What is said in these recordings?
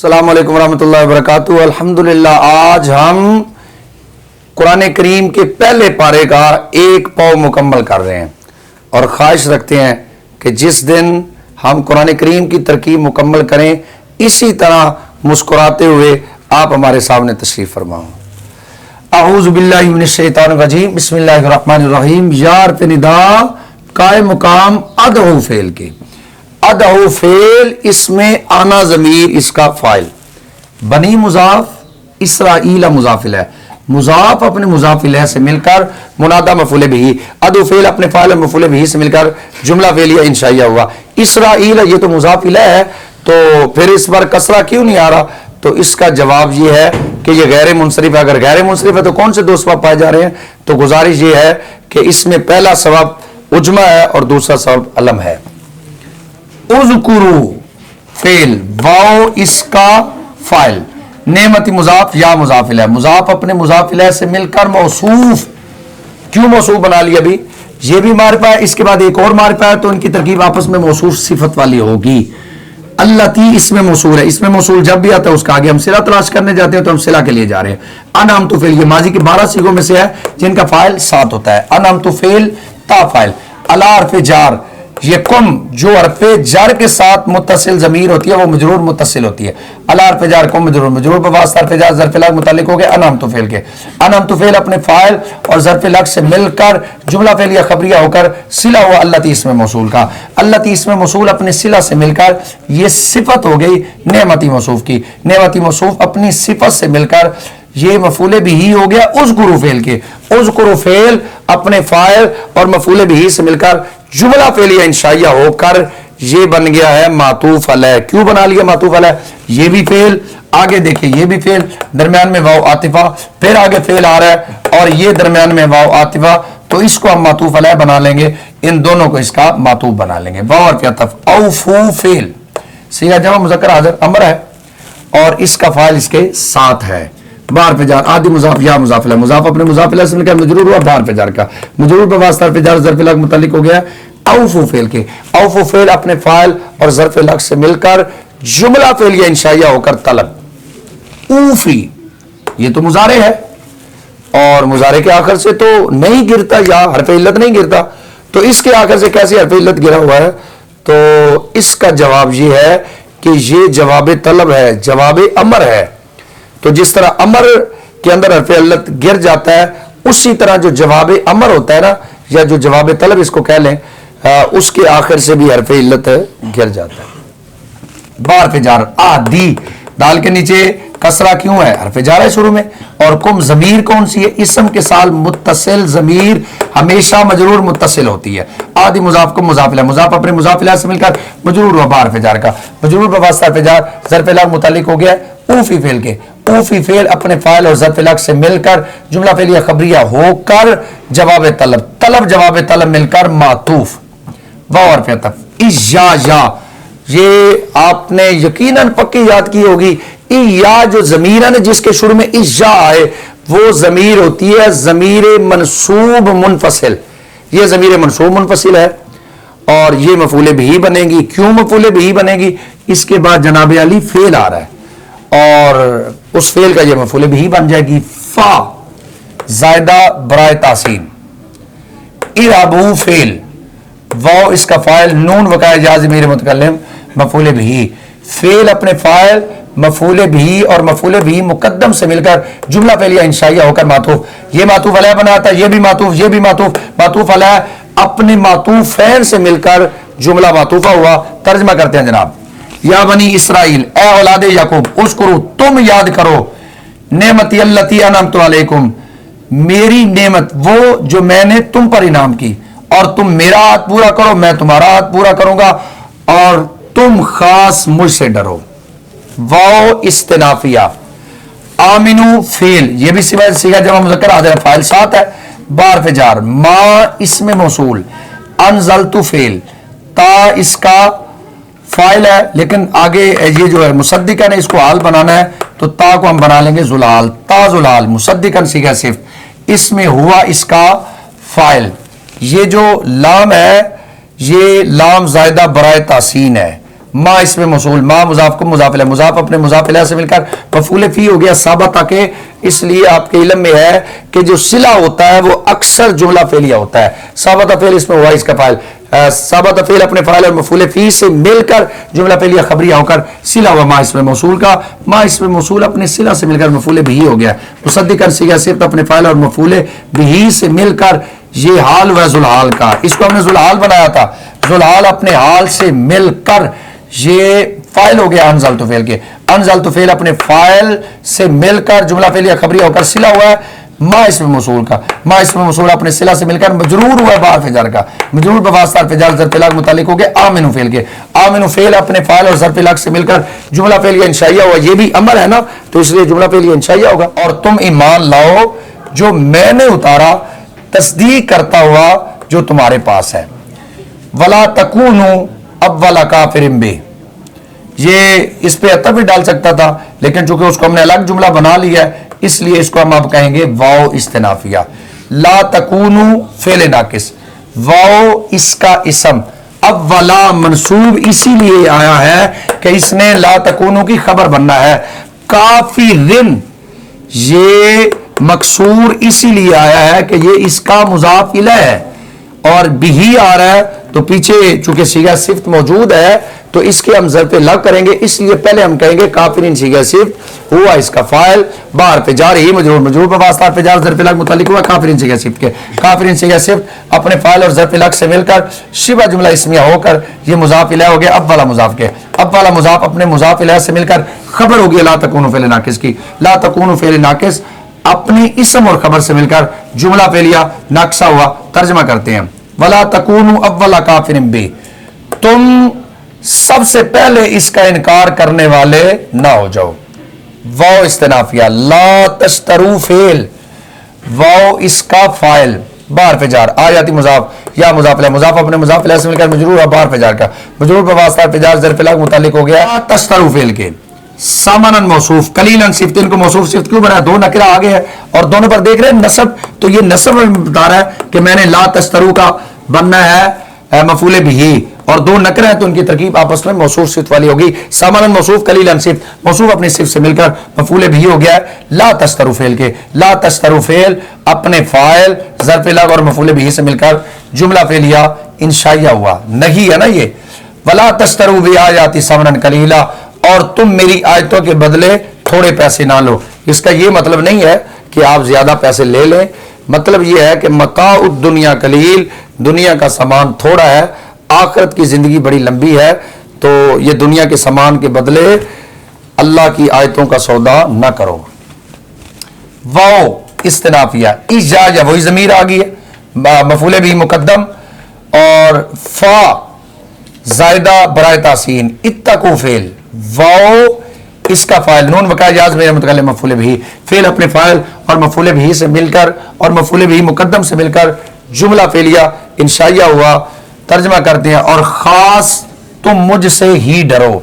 السلام علیکم ورحمۃ اللہ وبرکاتہ۔ الحمدللہ آج ہم قرآن کریم کے پہلے پارے کا ایک پاؤ مکمل کر رہے ہیں اور خواہش رکھتے ہیں کہ جس دن ہم قرآن کریم کی ترکیب مکمل کریں اسی طرح مسکراتے ہوئے آپ ہمارے سامنے تشریف فرماؤ۔ اعوذ باللہ من الشیطان الرجیم، بسم اللہ الرحمن الرحیم۔ یار پہ ندا قائم مقام ادعو فعل کے، ادعو فعل اس میں آنا ضمیر اس کا فاعل، بنی مضاف، اسرائیل مضاف الیہ، مضاف اپنے مضاف الیہ سے مل کر منادہ مفعول بہ، ادعو فعل اپنے فاعل مفعول بہ سے مل کر جملہ فعلیہ انشائیہ ہوا۔ اسرائیل یہ تو مضاف الیہ ہے، تو پھر اس پر کسرہ کیوں نہیں آ رہا؟ تو اس کا جواب یہ ہے کہ یہ غیر منصرف ہے۔ اگر غیر منصرف ہے تو کون سے دو سبب پائے جا رہے ہیں؟ تو گزارش یہ ہے کہ اس میں پہلا سبب عجمہ ہے اور دوسرا سبب علم ہے۔ اذکرو فعل، واو اس کا فاعل، نعمتی مضاف یا مضاف الیہ، مضاف اپنے مضاف الیہ سے مل کر موصوف، کیوں موصوف بنا لیا ابھی؟ یہ بھی معرفہ ہے، اس کے بعد ایک اور معرفہ ہے، تو ان کی ترکیب آپس میں موصوف صفت والی ہوگی۔ اللتی اسم موصول ہے، اسم موصول جب بھی آتا ہے اس کا آگے ہم صلہ تلاش کرنے جاتے ہیں تو ہم صلہ کے لیے جا رہے ہیں۔ انعمت فعل یہ ماضی کے 12 صیغوں میں سے ہے جن کا فاعل 7 ہوتا ہے۔ انعمت فعل تا فاعل، الی حرف جار، یہ کم جو حرف جر کے ساتھ متصل ضمیر ہوتی ہے وہ مجرور متصل ہوتی ہے۔ الی حرف جار کم مجرور، مجرور بواسطہ حرف جار ظرف لغ متعلق ہو گئے انعمت فعل کے۔ انعمت فعل اپنے فاعل اور ظرف لغ سے مل کر جملہ فعلیہ خبریہ ہو کر صلہ ہوا اللتی اسم موصول کا۔ اللتی اسم موصول اپنے صلہ سے مل کر یہ صفت ہو گئی نعمتی موصوف کی۔ نعمتی موصوف اپنی صفت سے مل کر یہ مفعول بہ ہو گیا اذکروا فعل کے۔ اذکروا فعل اپنے فاعل اور مفعول بہ سے مل کر جملہ فعلیہ انشائیہ ہو کر یہ بن گیا ہے معطوف علیہ۔ کیوں بنا لیا معطوف علیہ؟ یہ بھی فعل، آگے دیکھیں یہ بھی فعل، درمیان میں واو عاطفہ، پھر آگے فعل آ رہا ہے اور یہ درمیان میں واو عاطفہ، تو اس کو ہم معطوف علیہ بنا لیں گے، ان دونوں کو اس کا معطوف بنا لیں گے۔ واو حرف عطف، اوفو فعل صیغہ جمع مذکر حاضر امر ہے اور اس کا فاعل اس کے ساتھ ہے۔ بار پہ جار آدھی مضاف یا مضاف الیہ، مضاف اپنے مضاف الیہ سے مل کر مجرور ہوا بار پہ جار کا، مجرور بواسطہ حرف جار ظرف لغ متعلق ہو گیا اوفو فعل کے۔ اوفو فعل اپنے فاعل اور ظرف لغ سے مل کر جملہ فعلیہ انشائیہ ہو کر طلب۔ اوفی یہ تو مضارع ہے اور مضارع کے آخر سے تو نہیں گرتا یا حرف علت نہیں گرتا، تو اس کے آخر سے کیسے حرف علت گرا ہوا ہے؟ تو اس کا جواب یہ ہے کہ یہ جواب طلب ہے، جواب امر ہے۔ تو جس طرح امر کے اندر حرف علت گر جاتا ہے اسی طرح جو جواب امر ہوتا ہے نا، یا جو جواب طلب اس کو کہہ لیں، اس کے آخر سے بھی حرف علت گر جاتا ہے۔ بار پہ جار آدھی، دال کے نیچے کسرہ کیوں ہے؟ حرف جار ہے شروع میں، اور کم ضمیر کون سی ہے؟ اسم کے ساتھ متصل ضمیر ہمیشہ مجرور متصل ہوتی ہے۔ آدھی مضاف کم مضاف الیہ، مضاف اپنے مضاف الیہ سے مل کر مجرور ہوا بار پہ جار کا، مجرور بواسطہ حرف جار ظرف لغ متعلق ہو گیا اوفی فعل کے۔ اوفی فعل اپنے فاعل اور ظرف لغ سے مل کر جملہ فعلیہ خبریہ ہو کر جواب طلب، طلب جواب طلب مل کر معطوف۔ واو حرف عطف، اجا، یہ آپ نے یقیناً پکی یاد کی ہوگی، یا جو ضمیر ہے نا جس کے شروع میں اجا آئے وہ ضمیر ہوتی ہے ضمیر منصوب منفصل، یہ ضمیر منصوب منفصل ہے اور یہ مفعول بہ بنے گی۔ کیوں مفعول بہ بنے گی؟ اس کے بعد جناب علی فعل آ رہا ہے اور اس فعل کا یہ مفعول بہ بن جائے گی، فا زائدہ برائے تحسین۔ ارابو فعل، واو اس کا فاعل، نون وقع جا ضمیر متکلم مفعول بہ، فعل اپنے فاعل مفعول بہ اور مفعول بہ مقدم سے مل کر جملہ فعلیہ انشائیہ ہو کر معطوف، یہ معطوف علیہ بناتا ہے، یہ بھی معطوف، یہ بھی معطوف، معطوف علیہ اپنے معطوفین سے مل کر جملہ معطوفہ ہوا۔ ترجمہ کرتے ہیں جناب، یا بنی اسرائیل، اے اولاد یعقوب، اذکروا تم یاد کرو، نعمتی اللتی انعمت علیکم، میری نعمت وہ جو میں نے تم پر انعام کی، اور تم میرا عہد پورا کرو میں تمہارا عہد پورا کروں گا، اور تم خاص مجھ سے ڈرو۔ واو استنافیہ، آمنو فعل یہ بھی صیغہ جمع مذکر حاضر فاعل ساتھ ہے، بار پہ جار، ما اسم موصول، انزلت فعل، تا اس کا فاعل ہے لیکن آگے یہ جو ہے مصدقاً اس کو حال بنانا ہے تو تا کو ہم بنا لیں گے زلال، تا زلال، مصدقاً صیغہ صفت، اس میں ہوا اس کا فاعل۔ یہ جو لام ہے یہ لام زائدہ برائے تحسین ہے، ما اسم موصول، ما مضاف کو مضاف الیہ، مضاف اپنے مضاف الیہ سے مل کر مفعول فی ہو گیا ثابت کے، اس لیے آپ کے علم میں ہے کہ جو صلہ ہوتا ہے وہ اکثر جملہ فعلیہ ہوتا ہے. ثابت فعل اس میں ہوا اس کا فاعل، ثابت فعل اپنے فاعل اور مفعول فی سے مل کر جملہ فعلیہ خبریہ ہو کر صلہ ہوا ما اسم موصول کا. ما اسم موصول اپنے صلہ سے مل کر مفعول بھی ہو گیا. مصدقاً صیغہ صفت اپنے فاعل اور مفعول بھی سے مل کر یہ حال و ذوالحال کا، اس کو ہم نے ذوالحال بنایا تھا. ذوالحال اپنے حال سے مل کر یہ فاعل ہو گیا انزلت فعل کے. انزلت فعل اپنے فاعل سے مل کر جملہ فعلیہ خبریہ ہو کر صلہ ہوا ہے ما اسم موصول کا. ما اسم موصول اپنے صلہ سے مل کر مجرور ہوا ہے بحرف جر کا. مجرور بواسطہ حرف جر ظرف الگ متعلق ہو گیا آمن فعل کے. آمن فعل اپنے فاعل اور ظرف الگ سے مل کر جملہ فعلیہ انشائیہ ہوا. یہ بھی امر ہے نا تو اس لیے جملہ فعلیہ انشائیہ ہوگا. اور تم ایمان لاؤ جو میں نے اتارا تصدیق کرتا ہوا جو تمہارے پاس ہے. ولا تکونوا اول کافر بہ، یہ اس پہ عطف بھی ڈال سکتا تھا لیکن چونکہ اس کو ہم نے الگ جملہ بنا لیا ہے اس لیے اس کو ہم اب کہیں گے واو استنافیہ. لا تکونوا فعل ناقص، واو اس کا اسم، اولا منصوب اسی لیے آیا ہے کہ اس نے لا تکونوا کی خبر بننا ہے. کافرن یہ مکسور اسی لیے آیا ہے کہ یہ اس کا مضاف الیہ ہے اور بھی آ رہا ہے تو پیچھے چونکہ صیغہ صفت موجود ہے تو اس کے ہم ظرف لگ کریں گے، اس لیے پہلے ہم کہیں گے کافرین صیغہ صفت ہوا اس کا فاعل بار پہ جار ہی مجرور، مجرور پہ واسطہ پہ جار ظرف لگ متعلق ہوا کافرین صیغہ صفت کے. کافرین صیغہ صفت اپنے فاعل اور ظرف لگ سے مل کر شبہ جملہ اسمیہ ہو کر یہ مضاف الیہ ہو گیا اب والا مضاف کے. اب والا مضاف اپنے مضاف الیہ سے مل کر خبر ہو گیا لا تکونوا فعل ناقص کی. لا تکونوا فعل ناقص اپنی اسم اور خبر سے مل کر جملہ فعلیہ ناقصہ ہوا. ترجمہ کرتے ہیں ولا تکونوا اول کافر بہ، تم سب سے پہلے اس کا انکار کرنے والے نہ ہو جاؤ. واو استنافیہ. لا تشترو فعل، واو اس کا فاعل بار پہ جار آ جاتی مضاف یا مضاف الیہ، مضاف اپنے مضاف الیہ سے مل کر مجرور اور بار پہ جار کا، مجرور پہ واسطہ پہ جار ظرف لگ متعلق ہو گیا تشترو فعل کے. سامنن موصوف قلیلاً صفت، ان کو موصوف صفت کیوں بنایا؟ دو نکرہ آگے ہے اور دونوں پر دیکھ رہے ہیں نصب، تو یہ نصب میں بتا رہا ہے کہ میں نے لا تشترو کا بننا ہے مفعول بھی اور دو نکرہ ہیں تو ان کی ترکیب آپس میں موصوف صفت والی ہوگی. سامنن موصوف قلیلاً صفت، موصوف اپنی صفت سے مل کر مفعول بھی ہو گیا ہے لا تشترو فعل کے. لا تشترو فعل اپنے فاعل ظرف لگ اور مفعول بھی سے مل کر جملہ فعلیہ انشائیہ ہوا. نہیں ہے نا یہ ولا تشترو بآیاتی ثمنا قلیلا، اور تم میری آیتوں کے بدلے تھوڑے پیسے نہ لو. اس کا یہ مطلب نہیں ہے کہ آپ زیادہ پیسے لے لیں، مطلب یہ ہے کہ متاع الدنیا قلیل، دنیا کا سامان تھوڑا ہے، آخرت کی زندگی بڑی لمبی ہے، تو یہ دنیا کے سامان کے بدلے اللہ کی آیتوں کا سودا نہ کرو. واو استنافیہ ایجا یا وہی ضمیر آ گئی ہے مفعول بھی مقدم اور فا زائدہ برائے تحسین. اتقوا فعل، واو اس کا فاعل، نون وقع جاز میرے متکلم مفعول بھی، فعل اپنے فاعل اور مفعول بھی سے مل کر اور مفعول بھی مقدم سے مل کر جملہ فعلیہ انشائیہ ہوا. ترجمہ کرتے ہیں اور خاص تم مجھ سے ہی ڈرو.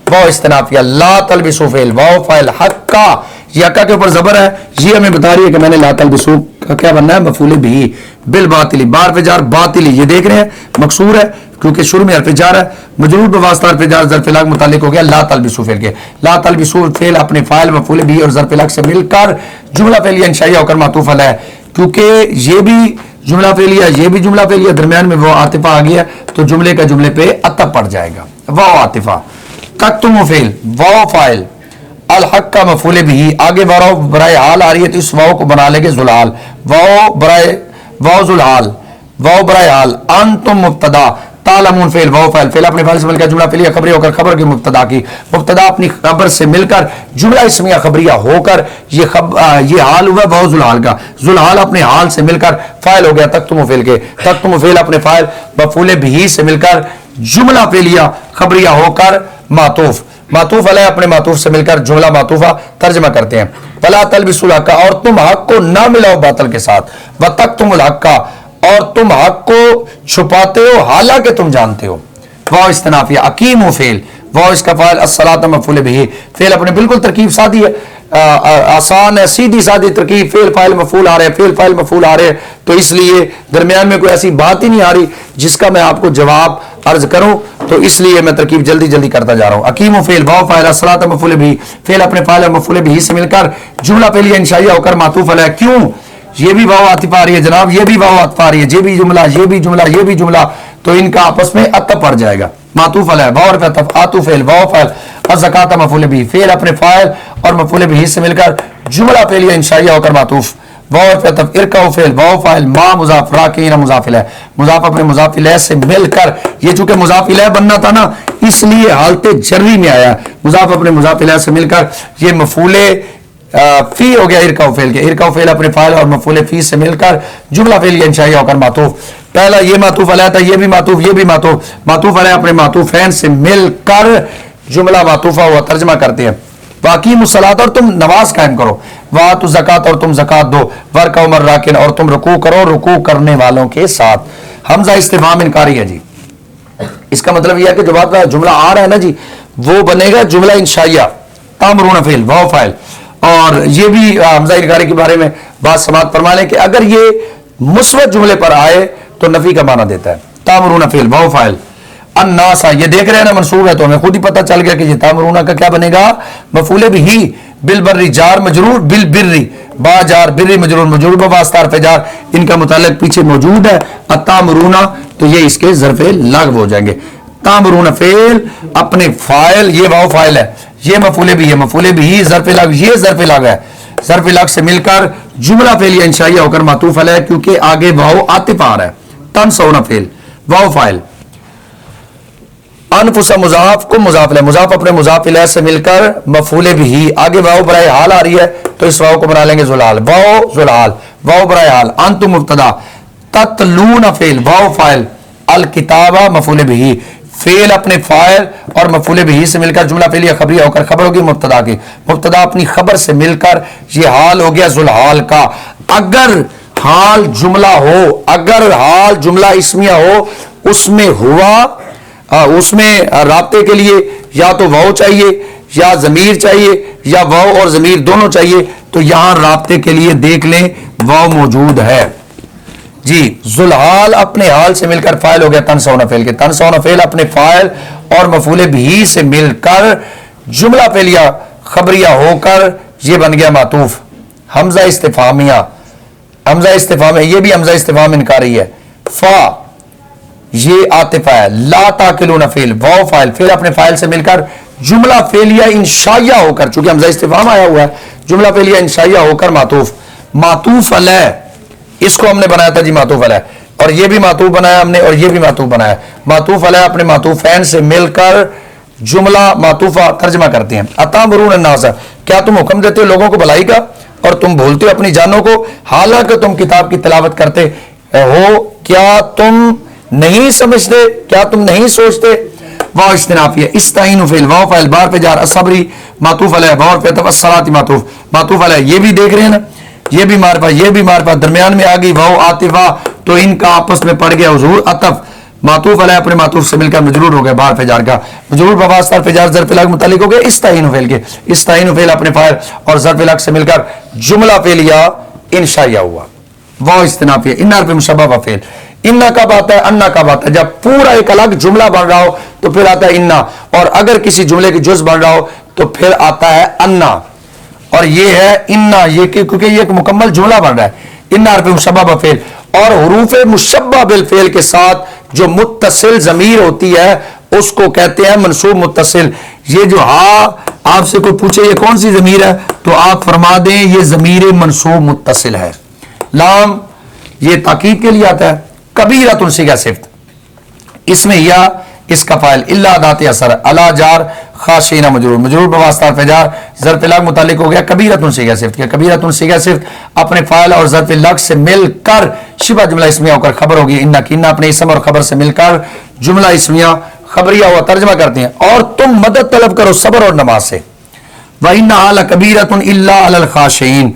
واو استنافیہ. لا تلبسوا فعل، واو فاعل، حق کا یہ حقا کے اوپر زبر ہے، یہ ہمیں بتا رہی ہے کہ میں نے لا تلبسوا کا کیا بننا ہے مفعول بھی بالباطل، بار پہ جار باطل، یہ دیکھ رہے ہیں مکسور ہے کیونکہ شروع میں حرف جار ہے، مجرور بواسطہ حرف جار ظرف لگ متعلق ہو گیا لا تلبسوا فعل کے. لا تلبسوا فعل اپنے فاعل مفعول بھی اور ظرف لگ سے مل کر جملہ فعلیہ انشائیہ ہو کر معطوف علیہ، کیونکہ یہ بھی جملہ فعلیہ یہ بھی جملہ فعلیہ، درمیان میں وہ عاطفہ آ گیا تو جملے کا جملے پہ عطف پڑ جائے گا. واو عاطفہ. تکتموا فعل، واو فاعل، الحق کا مفعول بھی، آگے واو برائے حال آ رہی ہے تو اس واو کو بنا لیں گے ذوالحال. واو برائے واو ذوالحال، واو برائے حال. انتم مبتدا، تعلمون فعل، واو فاعل، فعل اپنے فاعل سے مل کر جملہ فعلیہ خبریہ ہو کر خبر کی مبتدا کی، مبتدا اپنی خبر سے مل کر جملہ اسمیہ خبریہ ہو کر یہ حال ہوا واو ذوالحال کا. ذوالحال اپنے حال سے مل کر فاعل ہو گیا تکتموا فعل کے. تکتموا فعل اپنے فاعل مفعول بھی سے مل کر جملہ فعلیہ خبریہ ہو کر معطوف، معطوف علیہ اپنے معطوف سے مل کر جملہ معطوفہ. ترجمہ کرتے ہیں ولا تلبسوا الحق، اور تم حق کو نہ ملاؤ باطل کے ساتھ، وتکتموا الحق، اور تم حق کو چھپاتے ہو حالانکہ تم جانتے ہو. واو استنافیہ. اقیموا فعل، واو اس کا فاعل، الصلاۃ مفعول بھی، فعل اپنے بالکل ترکیب سادی ہے آسان ہے, سیدھی سادی ترکیب, فعل فاعل مفعول آ رہے ہیں, فعل فاعل مفعول آ رہے ہیں, تو اس لیے درمیان میں کوئی ایسی بات ہی نہیں آ رہی جس کا میں آپ کو جواب عرض کروں, تو اس لیے میں ترکیب جلدی جلدی کرتا جا رہا ہوں. اقیم و فعل واو فاعل الصلاۃ مفعول بھی, فعل اپنے فاعل اور مفعول بھی سے مل کر جملہ فعلیہ انشائیہ ہو کر معطوف علیہ. کیوں یہ بھی واو عاطف آ رہی ہے جناب, یہ بھی واو عاطف آ رہی ہے, یہ بھی جملہ یہ بھی جملہ یہ بھی جملہ, تو ان کا آپس میں عطف پڑ جائے گا. معطوف علیہ واو اور عطف عاطف فعل واو فاعل الزکات مفعول بھی, فعل اپنے فاعل اور مفعول بھی سے مل کر جملہ فعلیہ انشائیہ ہو کر معطوف. واو اور عطف ارکع و فعل واو فاعل ما مضاف راکین مضاف الیہ, مضاف اپنے مضاف الیہ سے مل کر, یہ چونکہ مضاف الیہ بننا تھا نا اس لیے حالت جری میں آیا, مضاف اپنے مضاف الیہ سے مل کر یہ مفعول فی ہو گیا ارکع و فعل کے, ارکع و فعل اپنے فاعل اور مفعول فی سے مل کر جملہ فعلیہ انشائیہ ہو کر معطوف. پہلا یہ معطوف علیہ تھا, یہ بھی معطوف, یہ بھی معطوف, معطوف علیہ اپنے معطوفین سے مل کر جملہ معطوفہ ہوا ترجمہ کرتے ہیں. واقیم الصلاۃ اور تم نماز قائم کرو, وآتوا الزکات اور تم زکات دو, ورکعوا مع الراکعین اور تم رکوع کرو رکوع کرنے والوں کے ساتھ. حمزہ استفہام انکاری ہے جی, اس کا مطلب یہ ہے کہ جو بات جملہ آ رہا ہے نا جی وہ بنے گا جملہ انشائیہ, تامرون فعل واو فاعل. اور یہ بھی حمزہ انکاری کے بارے میں بات سماعت فرما لیں کہ اگر یہ مثبت جملے پر آئے تو نفی کا معنی دیتا ہے. تامرون فعل واو فاعل الناس, یہ دیکھ رہے ہیں نا منصوب ہے تو ہمیں خود ہی پتہ چل گیا کہ یہ تامرون کا کیا بنے گا, مفعول بھی, بالبر جار مجرور, بالبر با جار, بر مجرور مجرور بواسطہ حرف جار, ان کا متعلق پیچھے موجود ہے التامرون, تو یہ اس کے ظرف لغو ہو جائیں گے. تامرون فعل اپنے فاعل, یہ واو فاعل ہے, یہ مفعول بھی ہے, مفعول بھی ظرف لغو, یہ ظرف لغو ہے, ظرف لغو سے مل کر جملہ فعلیہ انشائیہ ہو کر معطوف علیہ کیونکہ آگے واو عاطف آ رہا ہے. تنسون فعل واو فاعل انفس مضاف کو مضاف الیہ, مضاف اپنے مضاف الیہ سے مل کر مفعول بھی, آگے واو برائے حال آ رہی ہے تو اس واو کو بنا لیں گے ذوالحال, واو ذوالحال, واو برائے حال. انتم مبتدا, تتلون فعل واو فاعل الکتابہ مفعول بھی, فعل اپنے فاعل اور مفعول بھی سے مل کر جملہ فعلیہ خبریہ ہو کر خبر ہوگی مبتدا کی, مبتدا اپنی خبر سے مل کر یہ حال ہو گیا ذوالحال کا. اگر حال جملہ ہو, اگر حال جملہ اسمیہ ہو, اس میں ہوا, اس میں رابطے کے لیے یا تو واو چاہیے یا ضمیر چاہیے یا واو اور ضمیر دونوں چاہیے, تو یہاں رابطے کے لیے دیکھ لیں واو موجود ہے جی. ذوالحال اپنے حال سے مل کر فاعل ہو گیا تنسون فعل کے, تنسون فعل اپنے فاعل اور مفعول بھی سے مل کر جملہ فعلیہ خبریہ ہو کر یہ بن گیا معطوف. حمزہ استفہامیہ, حمزہ استفہام, یہ بھی حمزہ استفہام انکاری ہے. فا یہ عاطف ہے, لا تاکلون فعل واو فاعل, فعل اپنے فاعل سے مل کر جملہ فعلیہ انشائیہ ہو کر, چونکہ حمزہ استفہام آیا ہوا ہے, جملہ فعلیہ انشائیہ ہو کر معطوف. معطوف علیہ اس کو ہم نے بنایا تھا جی معطوف علیہ, اور یہ بھی معطوف بنایا ہم نے, اور یہ بھی معطوف بنایا. معطوف علیہ اپنے معطوفین سے مل کر جملہ معطوفہ ترجمہ کرتے ہیں. اتامرون الناس, کیا تم حکم دیتے ہو لوگوں کو بھلائی کا اور تم بھولتے ہو اپنی جانوں کو, حالانکہ تم کتاب کی تلاوت کرتے ہو, کیا تم نہیں سمجھتے, کیا تم نہیں سوچتے. واو استنافیہ, استعین فعل واو فاعل بار پہ جار, الصبری معطوف علیہ, واو پہ الصلاۃ معطوف, معطوف علیہ, یہ بھی دیکھ رہے ہیں نا, یہ بھی معرفہ, یہ بھی معرفہ, درمیان میں آ گئی واو عاطفہ, تو ان کا آپس میں پڑ گیا حضور عطف. معطوف علیہ اپنے معطوف سے مل کر مجرور ہو گیا بار پہ جار کا, مجرور بواسطہ حرف جار ظرف لغو متعلق ہو گیا استعین فعل کے, استعین فعل اپنے فاعل اور ظرف لغو سے مل کر جملہ فعلیہ انشائیہ ہوا. واو استنافیہ, ان حرف مشبہ فعل, انا کب آتا ہے, انا کب آتا ہے, جب پورا ایک الگ جملہ بن رہا ہو تو پھر آتا ہے انا, اور اگر کسی جملے کی جز بن رہا ہو تو پھر آتا ہے انا. اور یہ ہے انا, یہ کیونکہ یہ ایک مکمل جملہ بن رہا ہے. انا حرف مشبہ فعل, اور حروف مشبہ بالفعل کے ساتھ جو متصل ضمیر ہوتی ہے اس کو کہتے ہیں منصوب متصل. یہ جو آپ سے کوئی پوچھے یہ کون سی ضمیر ہے تو آپ فرما دیں یہ ضمیر منصوب متصل ہے. لام یہ تاکید کے لیے آتا ہے. کبیرۃ صیغہ صفت, اس میں یا اس کا فاعل الا ذات اثر, الا جار خاشعین مجرور, مجرور بواسطہ حرف جار ظرف لغو متعلق ہو گیا کبیرۃ صیغہ صفت کے. کبیرۃ صیغہ صفت اپنے فاعل اور ظرف لغو سے مل کر شبہ جملہ اسمیہ ہو کر خبر ہوگی. ان کی اپنے اسم اور خبر سے مل کر جملہ اسمیہ خبریہ ہوا ترجمہ کرتے ہیں. اور تم مدد طلب کرو صبر اور نماز سے. وَإِنَّهَا لَكَبِيرَةٌ إِلَّا عَلَى الْخَاشِعِينَ,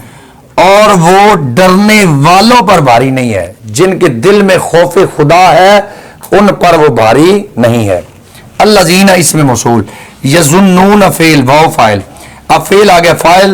اور وہ ڈرنے والوں پر بھاری نہیں ہے, جن کے دل میں خوف خدا ہے ان پر وہ بھاری نہیں ہے. الذین اسم موصول, یظنون فعل واو فاعل, اب فعل آ گیا فاعل,